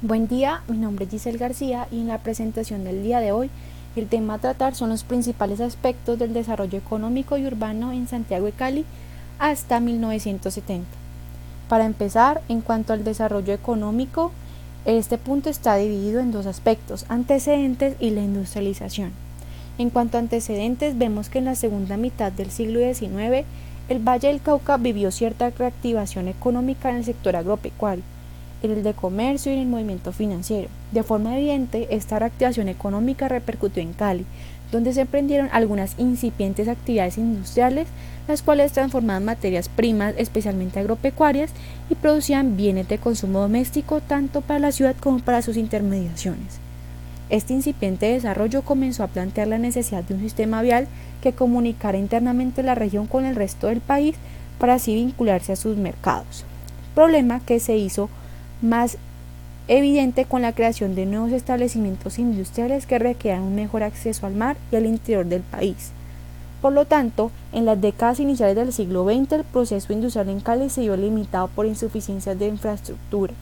Buen día, mi nombre es Giselle García y en la presentación del día de hoy el tema a tratar son los principales aspectos del desarrollo económico y urbano en Santiago de Cali hasta 1970. Para empezar, en cuanto al desarrollo económico, este punto está dividido en dos aspectos, antecedentes y la industrialización. En cuanto a antecedentes, vemos que en la segunda mitad del siglo XIX, el Valle del Cauca vivió cierta reactivación económica en el sector agropecuario, en el de comercio y en el movimiento financiero. De forma evidente, esta reactivación económica repercutió en Cali, donde se emprendieron algunas incipientes actividades industriales, las cuales transformaban materias primas, especialmente agropecuarias, y producían bienes de consumo doméstico tanto para la ciudad como para sus intermediaciones. Este incipiente desarrollo comenzó a plantear la necesidad de un sistema vial que comunicara internamente la región con el resto del país para así vincularse a sus mercados, problema que se hizo más evidente con la creación de nuevos establecimientos industriales que requerían un mejor acceso al mar y al interior del país. Por lo tanto, en las décadas iniciales del siglo XX, el proceso industrial en Cali se vio limitado por insuficiencias de infraestructura.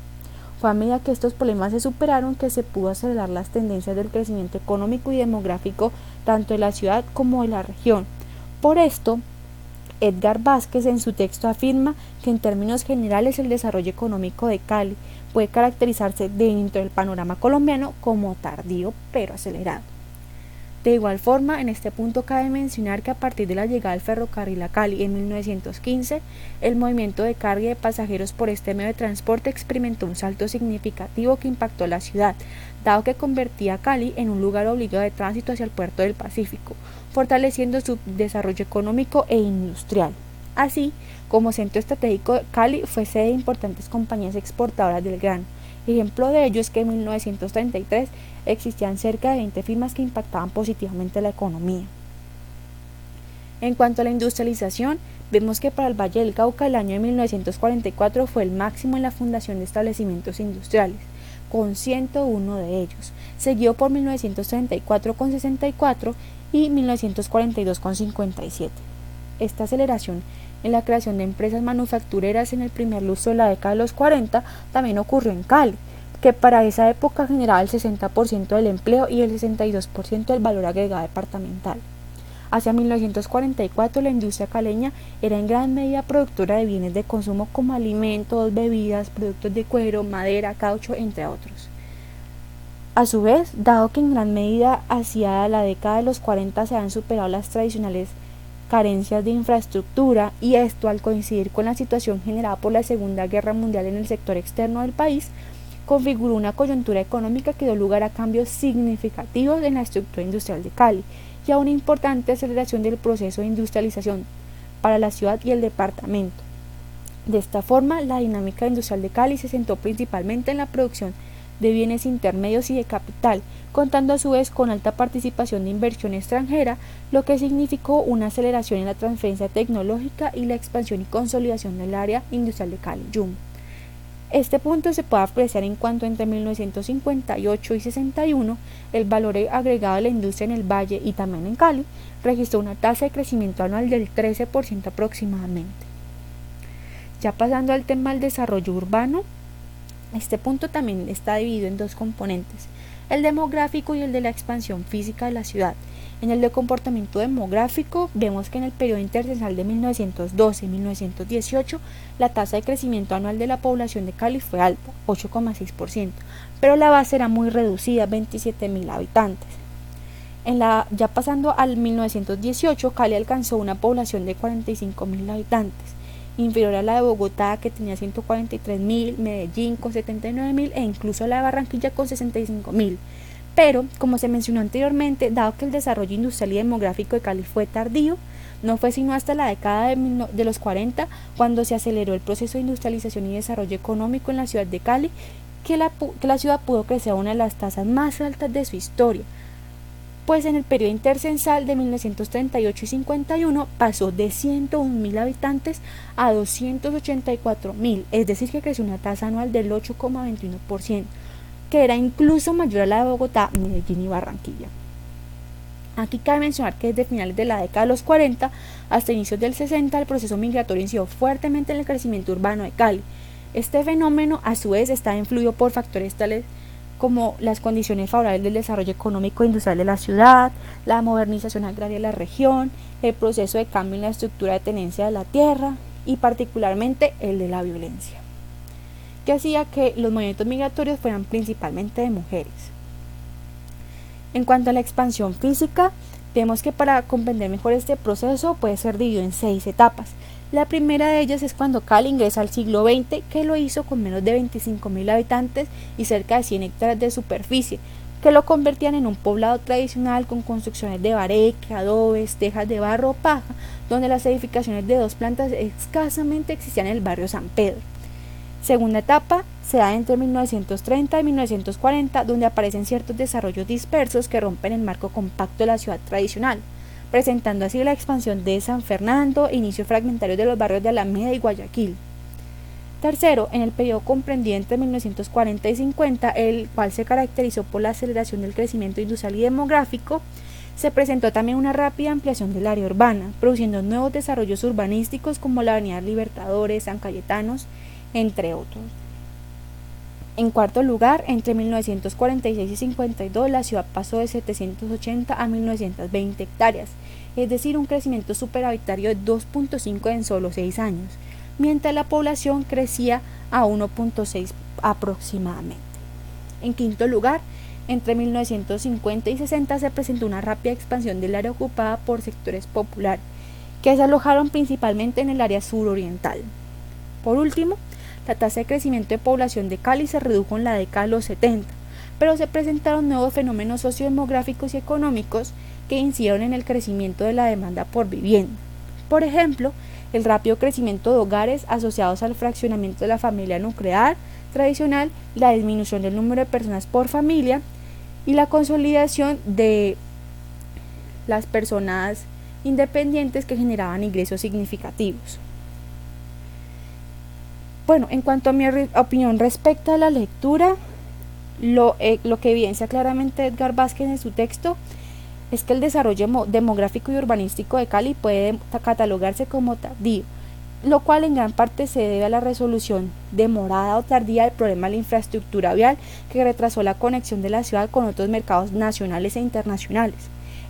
Fue a medida que estos problemas se superaron que se pudo acelerar las tendencias del crecimiento económico y demográfico tanto de la ciudad como de la región. Por esto, Edgar Vázquez en su texto afirma que en términos generales el desarrollo económico de Cali puede caracterizarse dentro del panorama colombiano como tardío pero acelerado. De igual forma, en este punto cabe mencionar que a partir de la llegada del ferrocarril a Cali en 1915, el movimiento de carga y de pasajeros por este medio de transporte experimentó un salto significativo que impactó la ciudad, dado que convertía a Cali en un lugar obligado de tránsito hacia el puerto del Pacífico, fortaleciendo su desarrollo económico e industrial. Así, como centro estratégico, Cali fue sede de importantes compañías exportadoras del grano. Ejemplo de ello es que en 1933 existían cerca de 20 firmas que impactaban positivamente la economía. En cuanto a la industrialización, vemos que para el Valle del Cauca el año de 1944 fue el máximo en la fundación de establecimientos industriales, con 101 de ellos, seguido por 1934 con 64 y 1942 con 57. Esta aceleración en la creación de empresas manufactureras en el primer lustro de la década de los 40 también ocurrió en Cali, que para esa época generaba el 60% del empleo y el 62% del valor agregado departamental. Hacia 1944 la industria caleña era en gran medida productora de bienes de consumo como alimentos, bebidas, productos de cuero, madera, caucho, entre otros. A su vez, dado que en gran medida hacia la década de los 40 se han superado las tradicionales carencias de infraestructura, y esto al coincidir con la situación generada por la Segunda Guerra Mundial en el sector externo del país, configuró una coyuntura económica que dio lugar a cambios significativos en la estructura industrial de Cali y a una importante aceleración del proceso de industrialización para la ciudad y el departamento. De esta forma, la dinámica industrial de Cali se centró principalmente en la producción de bienes intermedios y de capital, contando a su vez con alta participación de inversión extranjera, lo que significó una aceleración en la transferencia tecnológica y la expansión y consolidación del área industrial de Cali-Yumbo. Este punto se puede apreciar en cuanto entre 1958 y 61 el valor agregado de la industria en el Valle y también en Cali registró una tasa de crecimiento anual del 13% aproximadamente. Ya pasando al tema del desarrollo urbano, este punto también está dividido en dos componentes, el demográfico y el de la expansión física de la ciudad. En el de comportamiento demográfico, vemos que en el periodo intercensal de 1912 y 1918, la tasa de crecimiento anual de la población de Cali fue alta, 8,6%, pero la base era muy reducida, 27.000 habitantes. Ya pasando al 1918, Cali alcanzó una población de 45.000 habitantes, inferior a la de Bogotá, que tenía 143.000, Medellín con 79.000 e incluso la de Barranquilla con 65.000. Pero, como se mencionó anteriormente, dado que el desarrollo industrial y demográfico de Cali fue tardío, no fue sino hasta la década de los 40 cuando se aceleró el proceso de industrialización y desarrollo económico en la ciudad de Cali, que la ciudad pudo crecer a una de las tasas más altas de su historia, pues en el periodo intercensal de 1938 y 51 pasó de 101.000 habitantes a 284.000, es decir que creció una tasa anual del 8,21%, que era incluso mayor a la de Bogotá, Medellín y Barranquilla. Aquí cabe mencionar que desde finales de la década de los 40 hasta inicios del 60 el proceso migratorio incidió fuertemente en el crecimiento urbano de Cali, Este fenómeno a su vez está influido por factores tales como las condiciones favorables del desarrollo económico e industrial de la ciudad, la modernización agraria de la región, el proceso de cambio en la estructura de tenencia de la tierra y particularmente el de la violencia, que hacía que los movimientos migratorios fueran principalmente de mujeres. En cuanto a la expansión física, vemos que para comprender mejor este proceso puede ser dividido en 6 etapas. La primera de ellas es cuando Cali ingresa al siglo XX, que lo hizo con menos de 25.000 habitantes y cerca de 100 hectáreas de superficie, que lo convertían en un poblado tradicional con construcciones de bareque, adobes, tejas de barro o paja, donde las edificaciones de 2 plantas escasamente existían en el barrio San Pedro. Segunda etapa se da entre 1930 y 1940, donde aparecen ciertos desarrollos dispersos que rompen el marco compacto de la ciudad tradicional, presentando así la expansión de San Fernando e inicio fragmentario de los barrios de Alameda y Guayaquil. Tercero, en el periodo comprendido entre 1940 y 50, el cual se caracterizó por la aceleración del crecimiento industrial y demográfico, se presentó también una rápida ampliación del área urbana, produciendo nuevos desarrollos urbanísticos como la Avenida Libertadores, San Cayetanos, entre otros. En cuarto lugar, entre 1946 y 52, la ciudad pasó de 780 a 1920 hectáreas, es decir, un crecimiento superhabitario de 2.5 en solo 6 años, mientras la población crecía a 1.6 aproximadamente. En quinto lugar, entre 1950 y 60 se presentó una rápida expansión del área ocupada por sectores populares, que se alojaron principalmente en el área suroriental. Por último, la tasa de crecimiento de población de Cali se redujo en la década de los 70, pero se presentaron nuevos fenómenos sociodemográficos y económicos que incidieron en el crecimiento de la demanda por vivienda. Por ejemplo, el rápido crecimiento de hogares asociados al fraccionamiento de la familia nuclear tradicional, la disminución del número de personas por familia y la consolidación de las personas independientes que generaban ingresos significativos. Bueno, en cuanto a mi opinión respecto a la lectura, lo que evidencia claramente Edgar Vázquez en su texto es que el desarrollo demográfico y urbanístico de Cali puede catalogarse como tardío, lo cual en gran parte se debe a la resolución demorada o tardía del problema de la infraestructura vial que retrasó la conexión de la ciudad con otros mercados nacionales e internacionales.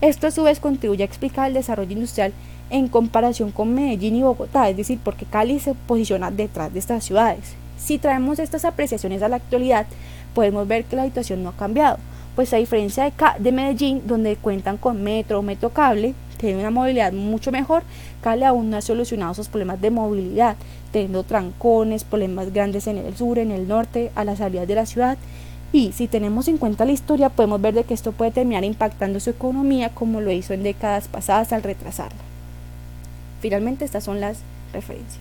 Esto a su vez contribuye a explicar el desarrollo industrial en comparación con Medellín y Bogotá, es decir, porque Cali se posiciona detrás de estas ciudades. Si traemos estas apreciaciones a la actualidad, podemos ver que la situación no ha cambiado, pues a diferencia de Medellín, donde cuentan con metro o metrocable, tiene una movilidad mucho mejor, Cali aún no ha solucionado sus problemas de movilidad, teniendo trancones, problemas grandes en el sur, en el norte, a las salidas de la ciudad. Y si tenemos en cuenta la historia, podemos ver de que esto puede terminar impactando su economía como lo hizo en décadas pasadas al retrasarla. Finalmente, estas son las referencias.